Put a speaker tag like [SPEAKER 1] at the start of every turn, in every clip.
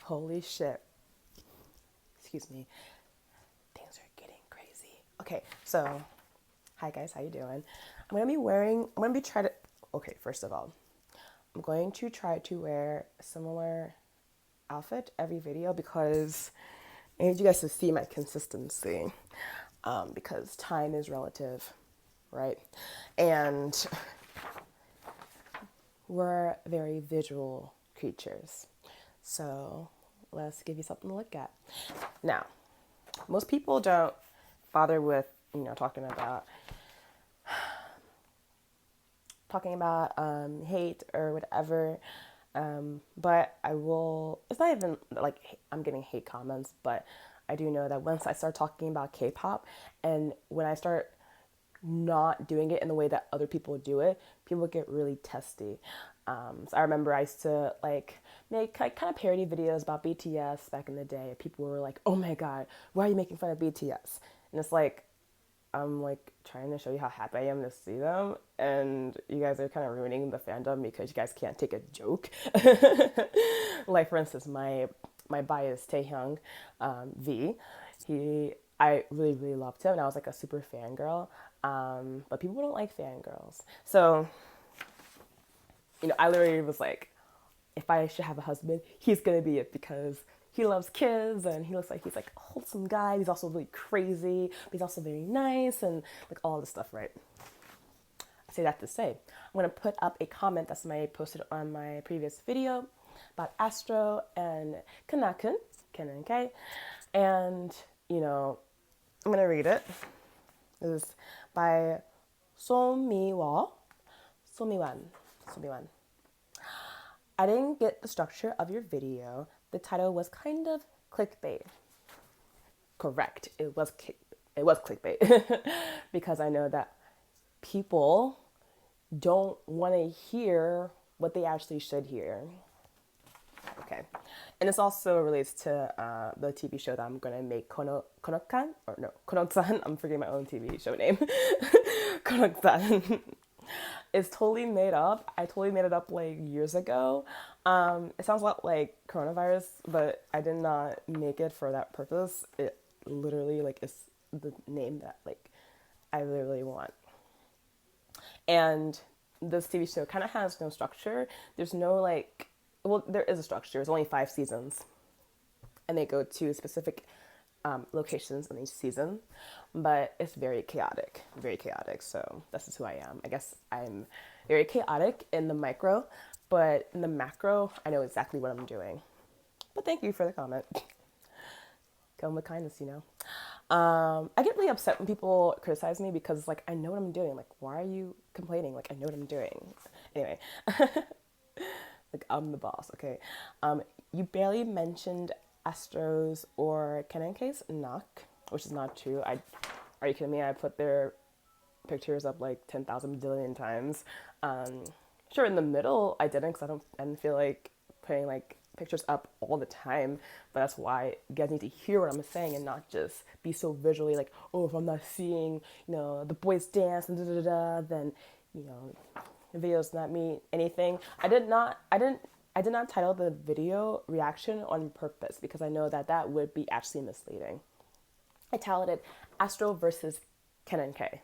[SPEAKER 1] Holy shit. Excuse me. Things are getting crazy. Okay, so hi guys, how you doing? I'm gonna be trying to, okay, first of all, I'm going to try to wear a similar outfit every video because I need you guys to see my consistency. Because time is relative, right? And we're very visual creatures. So let's give you something to look at. Now, most people don't bother with, talking about hate or whatever. But I will, it's not even like I'm getting hate comments, but I do know that once I start talking about K-pop and when I start not doing it in the way that other people do it, people get really testy. So I remember I used to like make like kind of parody videos about BTS back in the day. People were like, "Oh my God, why are you making fun of BTS?" And it's like I'm like trying to show you how happy I am to see them, and you guys are kind of ruining the fandom because you guys can't take a joke. Like for instance, my bias Taehyung, V, I really loved him, and I was like a super fangirl. But people don't like fangirls, so I literally was like, if I should have a husband, he's gonna be it because he loves kids and he looks like he's like a wholesome guy. He's also really crazy, but he's also very nice and like all this stuff, right? I say that to say, I'm gonna put up a comment that's posted on my previous video about Astro and Kanakun, K, and I'm gonna read it. This is by Somiwa, Somiwan, Somiwan. I didn't get the structure of your video. The title was kind of clickbait. Correct. It was clickbait because I know that people don't want to hear what they actually should hear. Okay. And this also relates to the TV show that I'm going to make, Konokan, or no, Konosan. I'm forgetting my own TV show name. Konosan. It's totally made up. I totally made it up like years ago. It sounds a lot like coronavirus, but I did not make it for that purpose. It literally like is the name that like I literally want. And this TV show kind of has no structure. There's no like, well, there is a structure. It's only 5 seasons, and they go to specific locations in each season, but it's very chaotic, very chaotic. So this is who I am. I guess I'm very chaotic in the micro, but in the macro, I know exactly what I'm doing. But thank you for the comment. Come with kindness. I get really upset when people criticize me because like I know what I'm doing. Like, why are you complaining? Like I know what I'm doing. Anyway, like I'm the boss. Okay. You barely mentioned Astros or Kenenke's knock, which is not true. Are you kidding me? I put their pictures up like 10,000 billion times. Sure, in the middle I didn't because I didn't feel like putting like pictures up all the time, but that's why you guys need to hear what I'm saying and not just be so visually like, oh, if I'm not seeing the boys dance and then the video's not me anything. I did not title the video reaction on purpose because I know that that would be actually misleading. I titled it Astro versus Ken and K.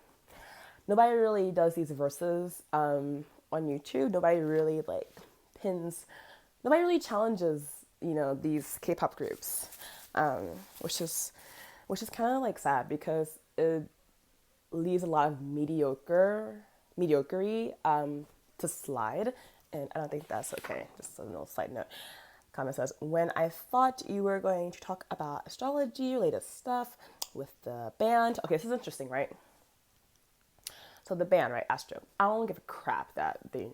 [SPEAKER 1] Nobody really does these verses on YouTube. Nobody really like pins. Nobody really challenges these K-pop groups, which is kind of like sad because it leaves a lot of mediocrity to slide, and I don't think that's okay. Just a little side note. Comment says, when I thought you were going to talk about astrology related stuff with the band. Okay, this is interesting, right? So the band, right, Astro. I don't give a crap that they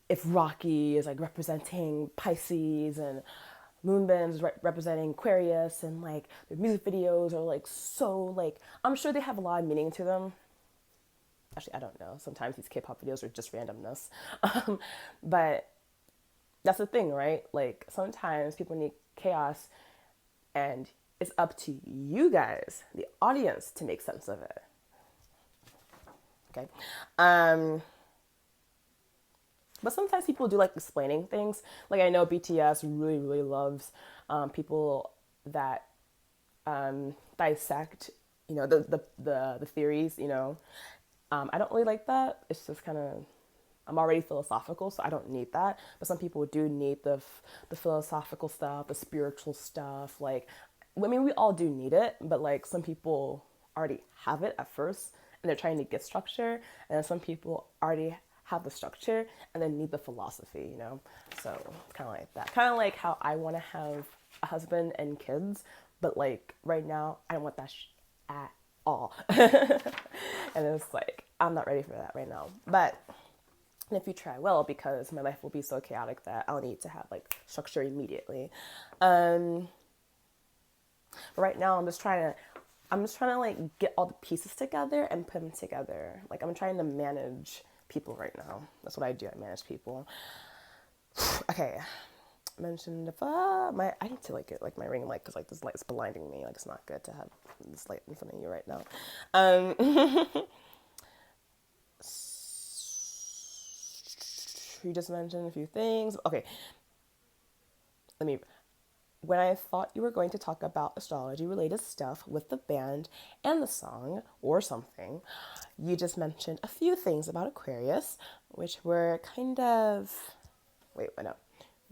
[SPEAKER 1] if Rocky is like representing Pisces and Moonbin is representing Aquarius, and like their music videos are like so like I'm sure they have a lot of meaning to them. Actually, I don't know. Sometimes these K-pop videos are just randomness, but that's the thing, right? Like sometimes people need chaos, and it's up to you guys, the audience, to make sense of it. Okay. But sometimes people do like explaining things. Like I know BTS really, really loves people that dissect, the theories. I don't really like that. It's just kind of I'm already philosophical, so I don't need that. But some people do need the philosophical stuff, the spiritual stuff. Like, I mean, we all do need it, but like some people already have it at first, and they're trying to get structure, and then some people already have the structure and then need the philosophy. So it's kind of like that. Kind of like how I want to have a husband and kids, but like right now, I don't want that at all. And it's like I'm not ready for that right now, but in the future I will, because my life will be so chaotic that I'll need to have like structure immediately. But right now I'm just trying to like get all the pieces together and put them together. Like I'm trying to manage people right now. That's what I do. I manage people. Okay. I mentioned if I need to like get like my ring light, because like this light is blinding me. Like it's not good to have this light in front of you right now. You just mentioned a few things. Okay, let me. When I thought you were going to talk about astrology related stuff with the band and the song or something, you just mentioned a few things about Aquarius, which were kind of. Wait, no.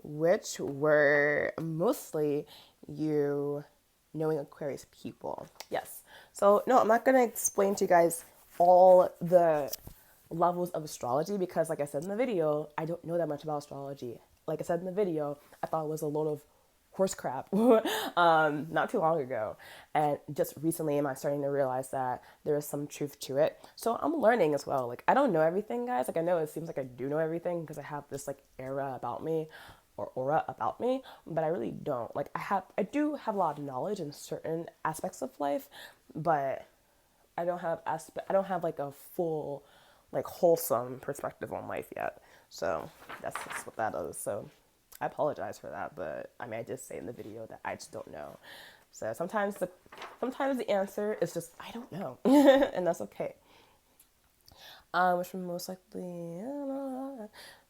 [SPEAKER 1] Which were mostly you knowing Aquarius people. Yes. So, no, I'm not going to explain to you guys all the levels of astrology because, like I said in the video, I don't know that much about astrology. Like I said in the video, I thought it was a load of horse crap not too long ago. And just recently am I starting to realize that there is some truth to it. So I'm learning as well. Like I don't know everything, guys. Like I know it seems like I do know everything because I have this like era about me or aura about me, but I really don't. Like I do have a lot of knowledge in certain aspects of life, but I don't have like a full like wholesome perspective on life yet. So that's just what that is. So I apologize for that, but I mean I just say in the video that I just don't know. So sometimes the answer is just I don't know, and that's okay. Which would most likely.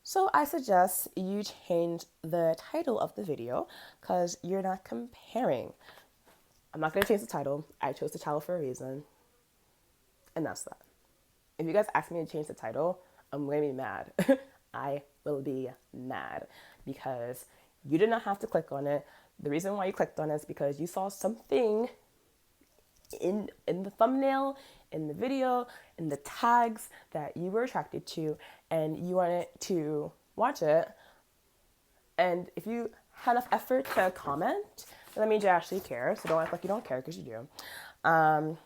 [SPEAKER 1] So I suggest you change the title of the video because you're not comparing. I'm not gonna change the title. I chose the title for a reason, and that's that. If you guys ask me to change the title, I'm gonna be mad. I will be mad because you did not have to click on it. The reason why you clicked on it is because you saw something in the thumbnail, in the video, in the tags that you were attracted to, and you wanted to watch it. And if you had enough effort to comment, then that means you actually care. So don't act like you don't care because you do. And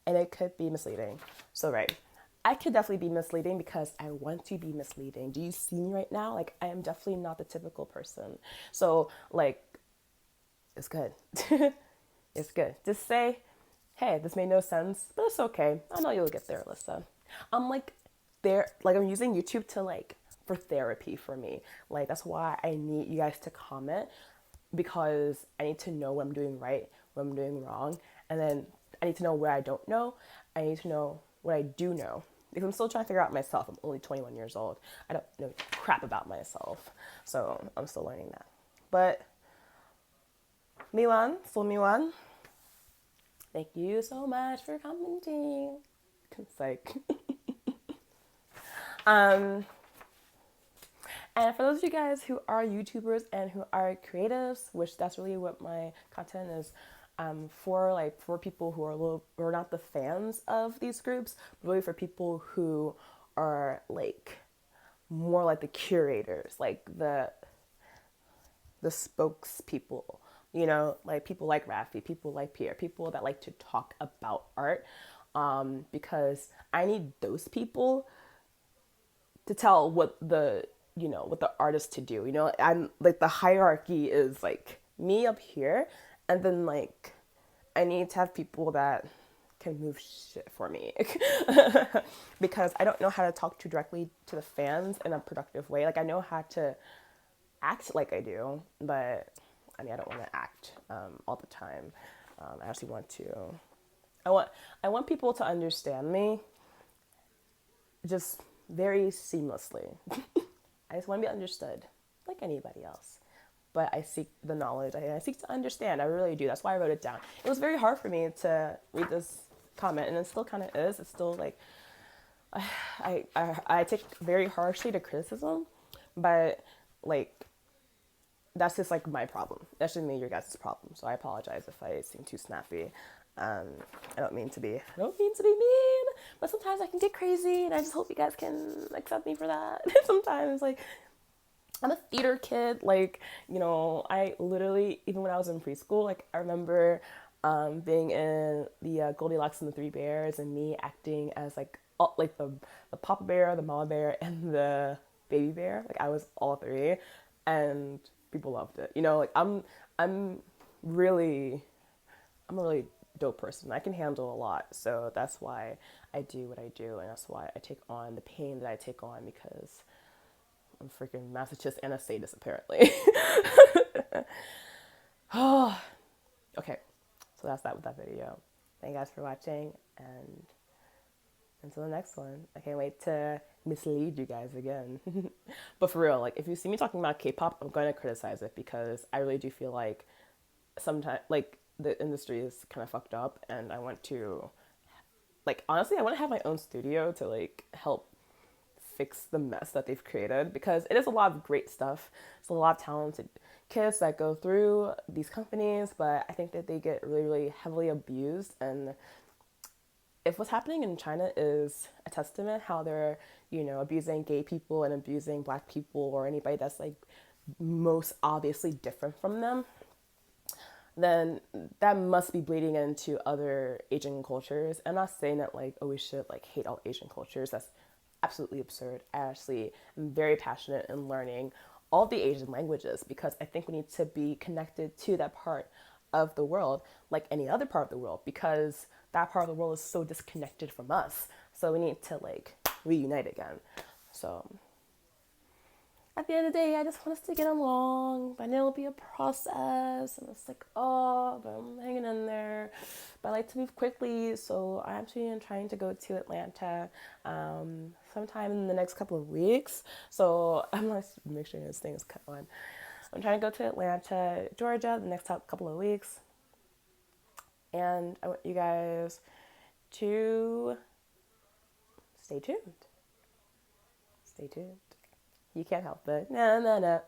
[SPEAKER 1] it could be misleading. So right, I could definitely be misleading because I want to be misleading. Do you see me right now? Like I am definitely not the typical person. So like, it's good. It's good. Just say, hey, this made no sense, but it's okay. I know you'll get there, Alyssa. I'm like I'm using YouTube to like for therapy for me. Like that's why I need you guys to comment because I need to know what I'm doing right, what I'm doing wrong, and then I need to know what I don't know. I need to know what I do know because I'm still trying to figure out myself. I'm only 21 years old. I don't know crap about myself, so I'm still learning that. But Milan, thank you so much for commenting. It's like, and for those of you guys who are YouTubers and who are creatives, which that's really what my content is for people who are not the fans of these groups, but really for people who are like more like the curators, like the spokespeople, like people like Rafi, people like Pierre, people that like to talk about art, because I need those people to tell what the artist to do. I'm like the hierarchy is like me up here, and then like I need to have people that can move shit for me because I don't know how to talk too directly to the fans in a productive way. Like I know how to act like I do, but I mean I don't want to act all the time. I actually want to. I want people to understand me just very seamlessly. I just want to be understood like anybody else. But I seek the knowledge. I seek to understand. I really do. That's why I wrote it down. It was very hard for me to read this comment, and it still kind of is. It's still like I take very harshly to criticism, but like that's just like my problem. That's just me, your guys' problem. So I apologize if I seem too snappy. I don't mean to be. I don't mean to be mean, but sometimes I can get crazy, and I just hope you guys can accept me for that. Sometimes, like, I'm a theater kid. Like, I literally, even when I was in preschool, like, I remember being in the Goldilocks and the Three Bears, and me acting as like like the Papa Bear, the Mama Bear, and the Baby Bear. Like, I was all three, and people loved it. Like I'm really I'm a really dope person. I can handle a lot, so that's why I do what I do, and that's why I take on the pain that I take on because I'm freaking masochist and a sadist, apparently. Oh, okay. So that's that with that video. Thank you guys for watching, and until the next one. I can't wait to mislead you guys again. But for real, like if you see me talking about K-pop, I'm going to criticize it because I really do feel like sometimes like the industry is kind of fucked up, and I want to like honestly I want to have my own studio to like help fix the mess that they've created because it is a lot of great stuff. It's a lot of talented kids that go through these companies, but I think that they get really, really heavily abused. And if what's happening in China is a testament how they're, abusing gay people and abusing black people or anybody that's like most obviously different from them, then that must be bleeding into other Asian cultures. I'm not saying that like, oh, we should like hate all Asian cultures. That's absolutely absurd. I actually am very passionate in learning all the Asian languages because I think we need to be connected to that part of the world like any other part of the world because that part of the world is so disconnected from us. So we need to like reunite again. So at the end of the day, I just want us to get along. But it'll be a process. And it's like, oh, but I'm hanging in there. But I like to move quickly. So I actually am trying to go to Atlanta sometime in the next couple of weeks. So I'm going to make sure this thing is cut on. I'm trying to go to Atlanta, Georgia, the next couple of weeks. And I want you guys to stay tuned. Stay tuned. You can't help it. No.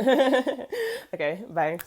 [SPEAKER 1] Okay, bye.